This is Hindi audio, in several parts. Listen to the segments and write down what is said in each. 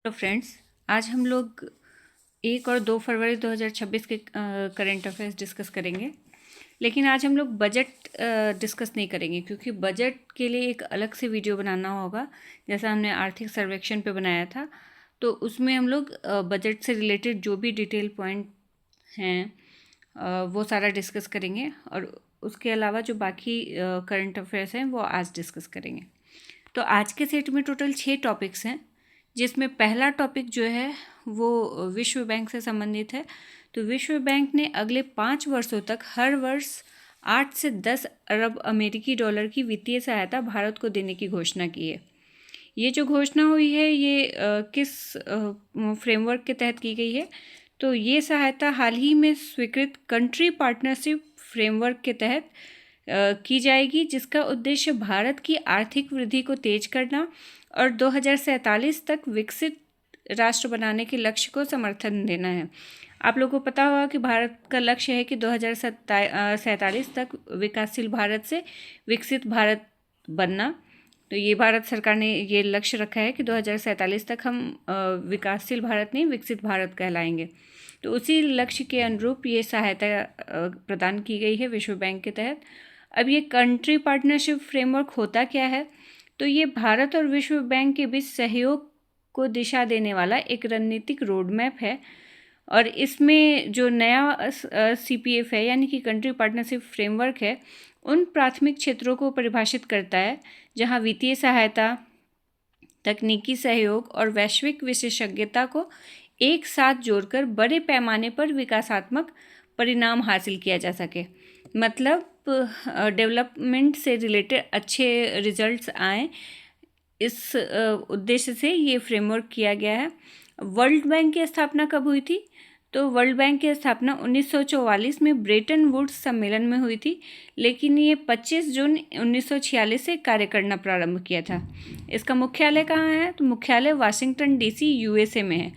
तो फ्रेंड्स, आज हम लोग 1 और 2 फरवरी 2026 के करंट अफेयर्स डिस्कस करेंगे। लेकिन आज हम लोग बजट डिस्कस नहीं करेंगे, क्योंकि बजट के लिए एक अलग से वीडियो बनाना होगा। जैसा हमने आर्थिक सर्वेक्षण पे बनाया था, तो उसमें हम लोग बजट से रिलेटेड जो भी डिटेल पॉइंट हैं वो सारा डिस्कस करेंगे, और उसके अलावा जो बाकी करंट अफेयर्स हैं वो आज डिस्कस करेंगे। तो आज के सेट में टोटल 6 टॉपिक्स हैं, जिसमें पहला टॉपिक जो है वो विश्व बैंक से संबंधित है। तो विश्व बैंक ने अगले 5 वर्षों तक हर वर्ष 8 से 10 अरब अमेरिकी डॉलर की वित्तीय सहायता भारत को देने की घोषणा की है। ये जो घोषणा हुई है ये किस फ्रेमवर्क के तहत की गई है? तो ये सहायता हाल ही में स्वीकृत कंट्री पार्टनरशिप फ्रेमवर्क के तहत की जाएगी, जिसका उद्देश्य भारत की आर्थिक वृद्धि को तेज करना और 2047 तक विकसित राष्ट्र बनाने के लक्ष्य को समर्थन देना है। आप लोगों को पता होगा कि भारत का लक्ष्य है कि 2047 तक विकासशील भारत से विकसित भारत बनना। तो ये भारत सरकार ने ये लक्ष्य रखा है कि 2047 तक हम विकासशील भारत नहीं, विकसित भारत कहलाएंगे। तो उसी लक्ष्य के अनुरूप ये सहायता प्रदान की गई है विश्व बैंक के तहत। अब ये कंट्री पार्टनरशिप फ्रेमवर्क होता क्या है? तो ये भारत और विश्व बैंक के बीच सहयोग को दिशा देने वाला एक रणनीतिक रोड मैप है, और इसमें जो नया CPF है, यानी कि कंट्री पार्टनरशिप फ्रेमवर्क है, उन प्राथमिक क्षेत्रों को परिभाषित करता है जहां वित्तीय सहायता, तकनीकी सहयोग और वैश्विक विशेषज्ञता को एक साथ जोड़कर बड़े पैमाने पर विकासात्मक परिणाम हासिल किया जा सके। मतलब डेवलपमेंट से रिलेटेड अच्छे रिजल्ट्स आएँ, इस उद्देश्य से ये फ्रेमवर्क किया गया है। वर्ल्ड बैंक की स्थापना कब हुई थी? तो वर्ल्ड बैंक की स्थापना 1944 में ब्रेटन वुड्स सम्मेलन में हुई थी, लेकिन ये 25 जून 1946 से कार्य करना प्रारंभ किया था। इसका मुख्यालय कहाँ है? तो मुख्यालय वाशिंगटन DC USA में है।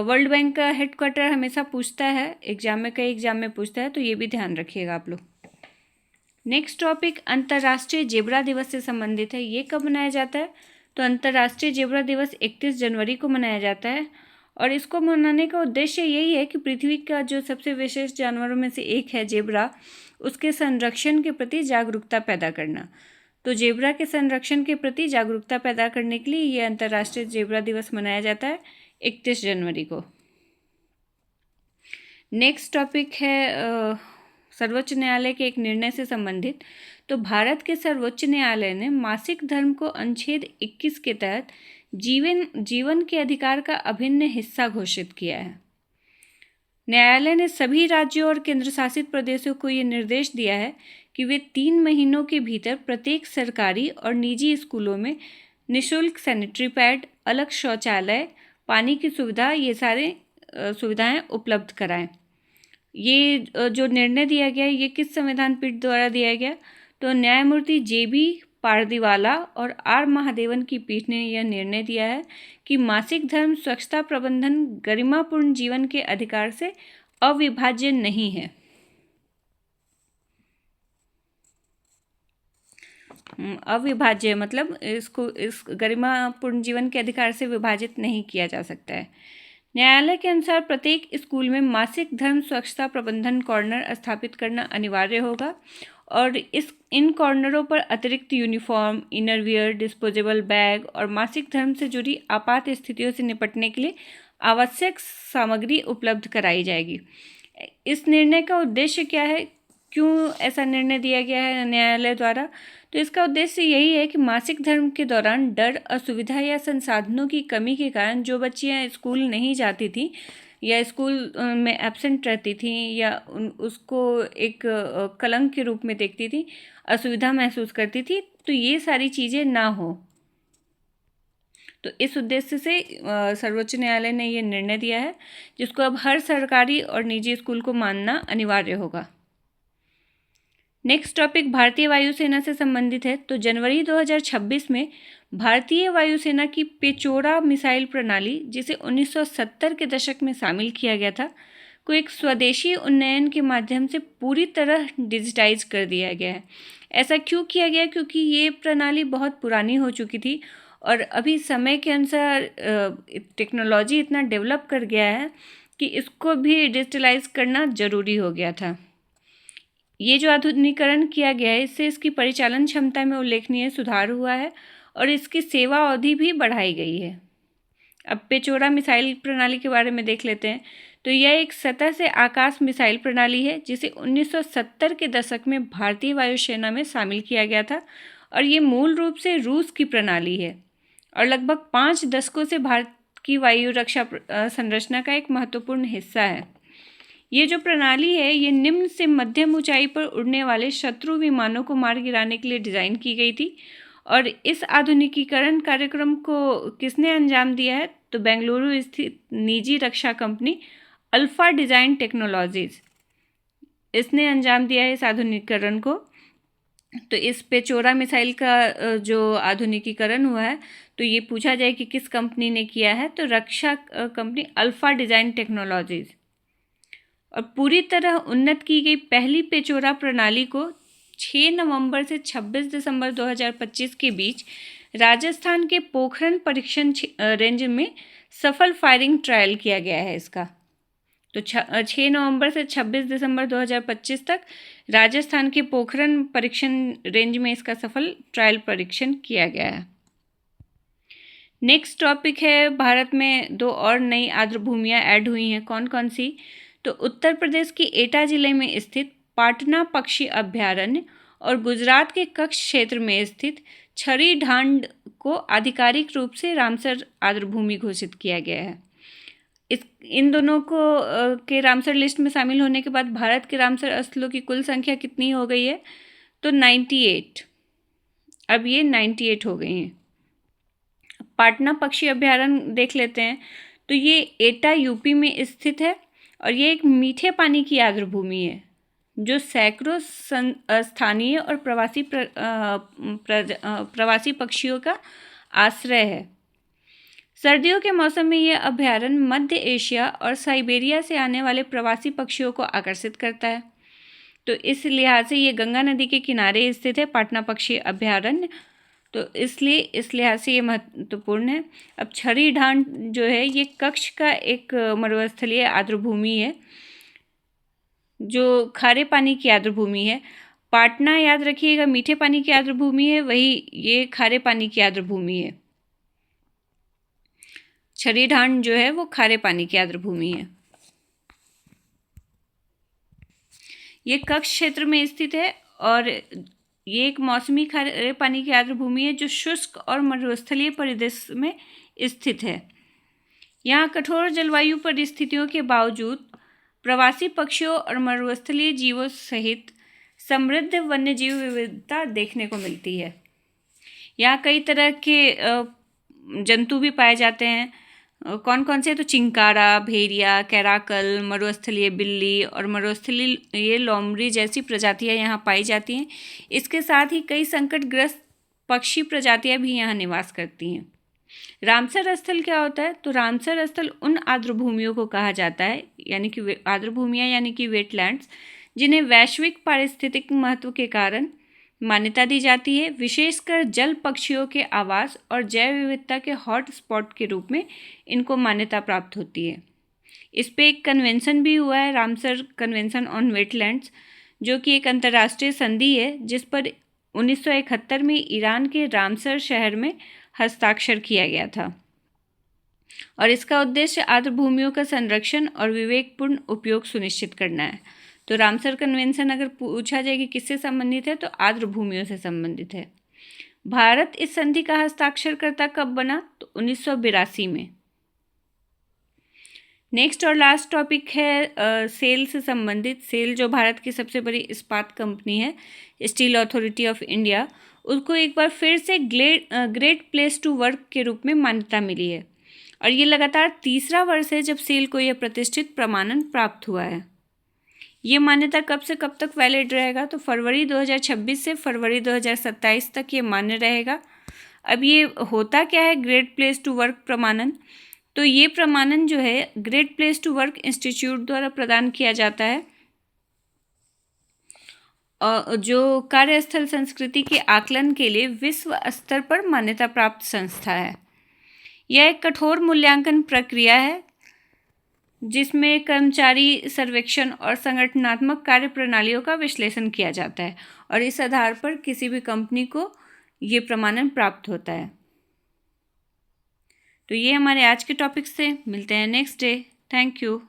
वर्ल्ड बैंक का हेडक्वार्टर हमेशा पूछता है एग्जाम में, कई एग्जाम में पूछता है, तो ये भी ध्यान रखिएगा आप लोग। नेक्स्ट टॉपिक अंतर्राष्ट्रीय जेब्रा दिवस से संबंधित है। ये कब मनाया जाता है? तो अंतर्राष्ट्रीय जेब्रा दिवस 31 जनवरी को मनाया जाता है, और इसको मनाने का उद्देश्य यही है कि पृथ्वी का जो सबसे विशेष जानवरों में से एक है जेब्रा, उसके संरक्षण के प्रति जागरूकता पैदा करना। तो जेब्रा के संरक्षण के प्रति जागरूकता पैदा करने के लिए ये अंतर्राष्ट्रीय जेब्रा दिवस मनाया जाता है 31 जनवरी को। नेक्स्ट टॉपिक है सर्वोच्च न्यायालय के एक निर्णय से संबंधित। तो भारत के सर्वोच्च न्यायालय ने मासिक धर्म को अनुच्छेद 21 के तहत जीवन के अधिकार का अभिन्न हिस्सा घोषित किया है। न्यायालय ने सभी राज्यों और केंद्र शासित प्रदेशों को ये निर्देश दिया है कि वे 3 महीनों के भीतर प्रत्येक सरकारी और निजी स्कूलों में निःशुल्क सैनिटरी पैड, अलग शौचालय, पानी की सुविधा, ये सारे सुविधाएं उपलब्ध कराएं। ये जो निर्णय दिया गया ये किस संविधान पीठ द्वारा दिया गया? तो न्यायमूर्ति JB पारदीवाला और R महादेवन की पीठ ने यह निर्णय दिया है कि मासिक धर्म स्वच्छता प्रबंधन गरिमापूर्ण जीवन के अधिकार से अविभाज्य नहीं है। अविभाज्य मतलब इसको इस गरिमापूर्ण जीवन के अधिकार से विभाजित नहीं किया जा सकता है। न्यायालय के अनुसार प्रत्येक स्कूल में मासिक धर्म स्वच्छता प्रबंधन कॉर्नर स्थापित करना अनिवार्य होगा, और इन कॉर्नरों पर अतिरिक्त यूनिफॉर्म, इनरवियर, डिस्पोजेबल बैग और मासिक धर्म से जुड़ी आपात स्थितियों से निपटने के लिए आवश्यक सामग्री उपलब्ध कराई जाएगी। इस निर्णय का उद्देश्य क्या है? क्यों ऐसा निर्णय दिया गया है न्यायालय द्वारा? तो इसका उद्देश्य यही है कि मासिक धर्म के दौरान डर, असुविधा या संसाधनों की कमी के कारण जो बच्चियां स्कूल नहीं जाती थी या स्कूल में एब्सेंट रहती थी या उसको एक कलंक के रूप में देखती थी, असुविधा महसूस करती थी, तो ये सारी चीज़ें ना हो। तो इस उद्देश्य से सर्वोच्च न्यायालय ने ये निर्णय दिया है, जिसको अब हर सरकारी और निजी स्कूल को मानना अनिवार्य होगा। नेक्स्ट टॉपिक भारतीय वायुसेना से संबंधित है। तो जनवरी 2026 में भारतीय वायुसेना की पेचोरा मिसाइल प्रणाली, जिसे 1970 के दशक में शामिल किया गया था, को एक स्वदेशी उन्नयन के माध्यम से पूरी तरह डिजिटाइज कर दिया गया है। ऐसा क्यों किया गया? क्योंकि ये प्रणाली बहुत पुरानी हो चुकी थी और अभी समय के अनुसार टेक्नोलॉजी इतना डेवलप कर गया है कि इसको भी डिजिटलाइज करना ज़रूरी हो गया था। ये जो आधुनिकीकरण किया गया है, इससे इसकी परिचालन क्षमता में उल्लेखनीय सुधार हुआ है और इसकी सेवा अवधि भी बढ़ाई गई है। अब पेचोरा मिसाइल प्रणाली के बारे में देख लेते हैं। तो यह एक सतह से आकाश मिसाइल प्रणाली है जिसे 1970 के दशक में भारतीय वायुसेना में शामिल किया गया था और ये मूल रूप से रूस की प्रणाली है और लगभग 5 दशकों से भारत की वायु रक्षा संरचना का एक महत्वपूर्ण हिस्सा है। ये जो प्रणाली है, ये निम्न से मध्यम ऊंचाई पर उड़ने वाले शत्रु विमानों को मार गिराने के लिए डिज़ाइन की गई थी। और इस आधुनिकीकरण कार्यक्रम को किसने अंजाम दिया है? तो बेंगलुरु स्थित निजी रक्षा कंपनी अल्फा डिज़ाइन टेक्नोलॉजीज, इसने अंजाम दिया है इस आधुनिकीकरण को। तो इस पेचोरा मिसाइल का जो आधुनिकीकरण हुआ है, तो ये पूछा जाए कि किस कंपनी ने किया है, तो रक्षा कंपनी अल्फा डिज़ाइन टेक्नोलॉजीज। और पूरी तरह उन्नत की गई पहली पेचोरा प्रणाली को 6 नवंबर से 26 दिसंबर 2025 के बीच राजस्थान के पोखरण परीक्षण रेंज में सफल फायरिंग ट्रायल किया गया है इसका। तो 6 नवंबर से 26 दिसंबर 2025 तक राजस्थान के पोखरण परीक्षण रेंज में इसका सफल ट्रायल परीक्षण किया गया है। नेक्स्ट टॉपिक है, भारत में 2 और नई आर्द्रभूमियाँ ऐड हुई हैं। कौन कौन सी? तो उत्तर प्रदेश के एटा जिले में स्थित पाटना पक्षी अभयारण्य और गुजरात के कच्छ क्षेत्र में स्थित छरी ढांड को आधिकारिक रूप से रामसर आर्द्रभूमि घोषित किया गया है। इन दोनों को के रामसर लिस्ट में शामिल होने के बाद भारत के रामसर स्थलों की कुल संख्या कितनी हो गई है? तो 98। अब ये 98 हो गई हैं। पाटना पक्षी अभयारण्य देख लेते हैं। तो ये एटा यूपी में स्थित है और ये एक मीठे पानी की आर्द्रभूमि है जो सैकड़ों स्थानीय और प्रवासी पक्षियों का आश्रय है। सर्दियों के मौसम में यह अभयारण्य मध्य एशिया और साइबेरिया से आने वाले प्रवासी पक्षियों को आकर्षित करता है। तो इस लिहाज से ये गंगा नदी के किनारे स्थित है, पाटना पक्षी अभयारण्य। तो इसलिए इस लिहाज से ये महत्वपूर्ण है। अब छरी ढांड जो है, ये कच्छ का एक मरुस्थलीय आर्द्रभूमि है जो खारे पानी की आर्द्रभूमि है। पाटना याद रखिएगा मीठे पानी की आर्द्रभूमि है, वही ये खारे पानी की आर्द्रभूमि है। छरी ढांड जो है वो खारे पानी की आर्द्रभूमि है। ये कच्छ क्षेत्र में स्थित है और ये एक मौसमी खारे पानी की आर्द्रभूमि है जो शुष्क और मरुस्थलीय परिदृश्य में स्थित है। यहाँ कठोर जलवायु परिस्थितियों के बावजूद प्रवासी पक्षियों और मरुस्थलीय जीवों सहित समृद्ध वन्यजीव विविधता देखने को मिलती है। यहाँ कई तरह के जंतु भी पाए जाते हैं। कौन कौन से? तो चिंकारा, भेड़िया, कैराकल, मरुस्थलीय बिल्ली और मरुस्थलीय लोमड़ी जैसी प्रजातियां यहाँ पाई जाती हैं। इसके साथ ही कई संकटग्रस्त पक्षी प्रजातियां भी यहाँ निवास करती हैं। रामसर स्थल क्या होता है? तो रामसर स्थल उन आर्द्रभूमियों को कहा जाता है, यानी कि आर्द्रभूमियाँ यानी कि वेटलैंड्स, जिन्हें वैश्विक पारिस्थितिक महत्व के कारण मान्यता दी जाती है, विशेषकर जल पक्षियों के आवास और जैव विविधता के हॉट स्पॉट के रूप में इनको मान्यता प्राप्त होती है। इस पे एक कन्वेंशन भी हुआ है, रामसर कन्वेंशन ऑन वेटलैंड्स, जो कि एक अंतर्राष्ट्रीय संधि है जिस पर 1971 में ईरान के रामसर शहर में हस्ताक्षर किया गया था और इसका उद्देश्य आर्द्रभूमियों का संरक्षण और विवेकपूर्ण उपयोग सुनिश्चित करना है। तो रामसर कन्वेंशन अगर पूछा जाए कि किससे संबंधित है, तो आर्द्रभूमियों से संबंधित है। भारत इस संधि का हस्ताक्षरकर्ता कब बना? तो 1982 में। नेक्स्ट और लास्ट टॉपिक है सेल से संबंधित। सेल जो भारत की सबसे बड़ी इस्पात कंपनी है, स्टील अथॉरिटी ऑफ इंडिया, उसको एक बार फिर से ग्रेट प्लेस टू वर्क के रूप में मान्यता मिली है और ये लगातार तीसरा वर्ष है जब सेल को यह प्रतिष्ठित प्रमाणन प्राप्त हुआ है। ये मान्यता कब से कब तक वैलिड रहेगा? तो फरवरी 2026 से फरवरी 2027 तक ये मान्य रहेगा। अब ये होता क्या है ग्रेट प्लेस टू वर्क प्रमाणन? तो ये प्रमाणन जो है great place to work institute द्वारा प्रदान किया जाता है जो कार्यस्थल संस्कृति के आकलन के लिए विश्व स्तर पर मान्यता प्राप्त संस्था है। यह एक कठोर मूल्यांकन प्रक्रिया है जिसमें कर्मचारी सर्वेक्षण और संगठनात्मक कार्य प्रणालियों का विश्लेषण किया जाता है और इस आधार पर किसी भी कंपनी को ये प्रमाणन प्राप्त होता है। तो ये हमारे आज के टॉपिक्स थे। मिलते हैं नेक्स्ट डे। Thank you.